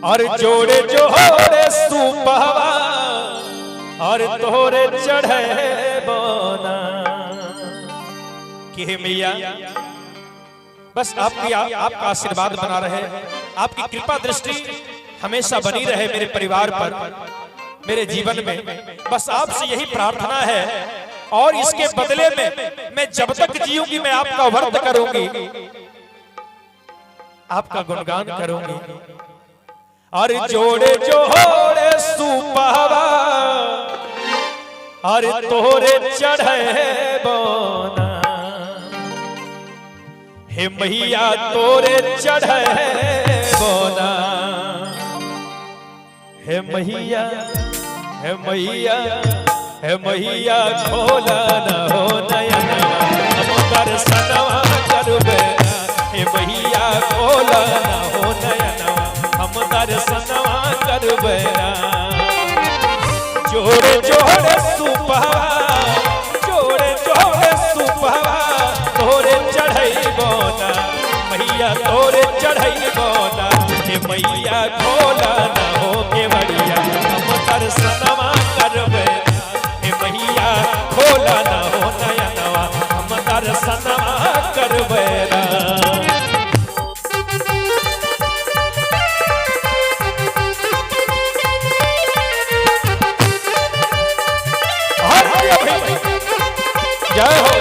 और जोड़े जोड़े सुपहवा और तोरे चढ़े बोना कि मैया बस आपका आशीर्वाद बना रहे, आपकी कृपा दृष्टि हमेशा बनी रहे मेरे परिवार पर, मेरे जीवन में। बस आपसे यही प्रार्थना है और इसके बदले में मैं जब तक जीऊंगी मैं आपका व्रत करूंगी, आपका गुणगान करूंगी। और जोड़े जोड़े सुपहवा और तोरे चढ़े बोना हे मैया तोरे चढ़े बोना हे मैया हे मैया हे मैया खोला न हो नयना हम दर्शनवा करबे हे मैया खोला न हो नयना हम दर्शनवा करबे। जोड़े जोड़े सुपहवा जोड़े जोड़े सुपहवा तोरे चढ़ई बोना मैया तोरे चढ़ई बोना हे मैया खोला न हो के बढ़िया हम दर्शनवा करबे हे मैया खोला न हो नयनवा हम दर्शनवा करबे। जय हो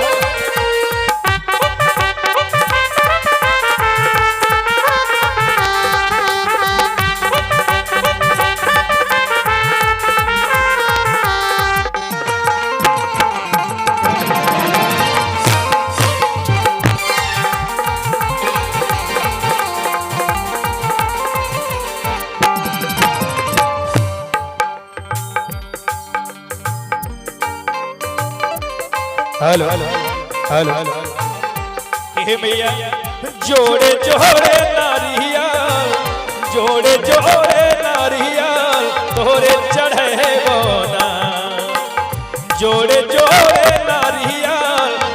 हेलो हेलो हे मैया जोड़े जोड़े नारिया जोड़े जोड़े नारिया तोरे चढ़े बोना जोड़े जोड़े नारिया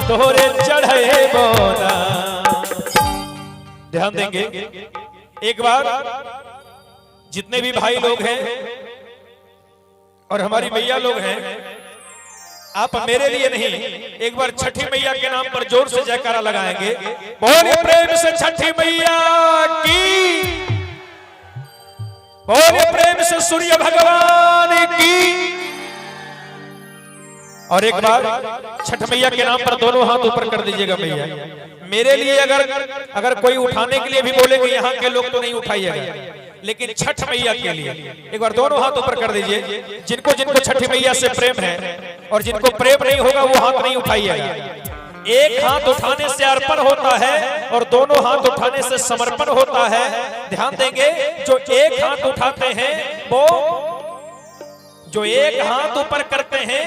तोरे चढ़े बोना। ध्यान देंगे एक बार जितने भी भाई लोग हैं और हमारी मैया लोग हैं, आप मेरे लिए नहीं एक बार छठी मैया के नाम पर जोर से जयकारा लगाएंगे। बोलिए प्रेम से छठी मैया की, बोलिए प्रेम से सूर्य भगवान की। और एक बार छठ मैया के नाम पर दोनों हाथ ऊपर कर दीजिएगा मैया। मेरे लिए अगर कोई उठाने के लिए भी बोलेंगे यहाँ के लोग तो नहीं उठाइएगा, लेकिन छठ मैया के लिए एक बार दोनों हाथ ऊपर कर दीजिए। जिनको जिनको छठी मैया से प्रेम है और जिनको प्रेम नहीं होगा वो हाथ नहीं उठाइएगा। एक हाथ उठाने से अर्पण होता है और दोनों हाथ उठाने से समर्पण होता है। ध्यान देंगे जो एक हाथ उठाते हैं वो जो एक हाथ ऊपर करते हैं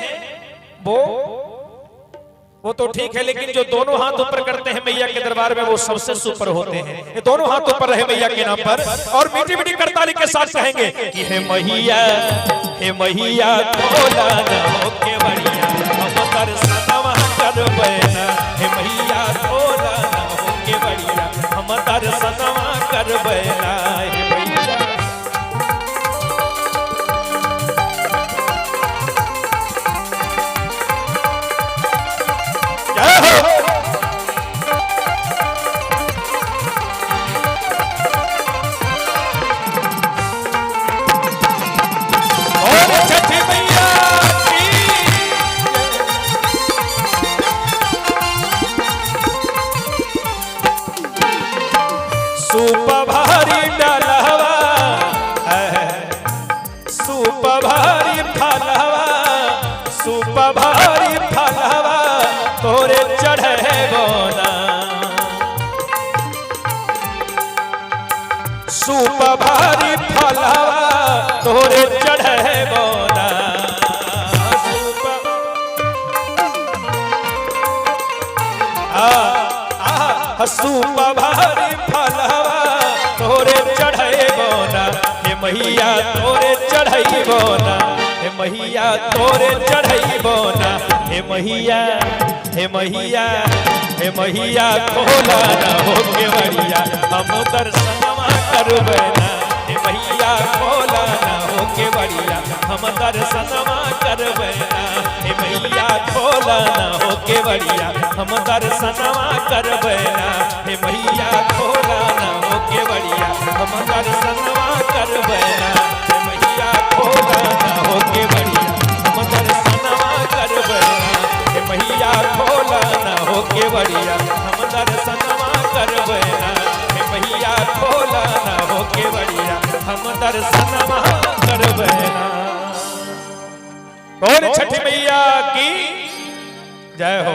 वो तो ठीक है, लेकिन जो दोनों हाथ ऊपर करते हैं मैया के दरबार में वो सबसे सुपर होते हैं। ये दोनों हाथ ऊपर रहे मैया के नाम पर और मीठी मीठी करताली के साथ कहेंगे कि हे मैया खोला न हो के बढ़िया हम दर्शनवा करबे ना हे मैया खोला न हो के बढ़िया हम दर्शनवा करबे ना हे मैया। भारी फलवा तोरे चढ़े बोना सूप भारी फलवा तोरे चढ़े बोना सूप भारी फलवा तोरे चढ़े बोना हे मैया तोरे चढ़ई बोना हे मैया तोरे चढ़ई बोना हे मैया हे मैया हे मैया खोला न हो के बढ़िया हम दर्शनवा करबे ना हे मैया हम दर्शनवा करबैना हे मैया खोला ना हो केवड़िया हम दर्शनवा करबैना हे मैया खोला ना हो केवड़िया हम दर्शनवा करबैना हे मैया खोला ना हो केवड़िया हम दर्शनवा करबैना हे मैया खोला ना हो केवड़िया हम दर्शनवा करबैना हे मैया खोला ना हो केवड़िया हम दर्शनवा करबैना। बोल छठी मैया की जय हो।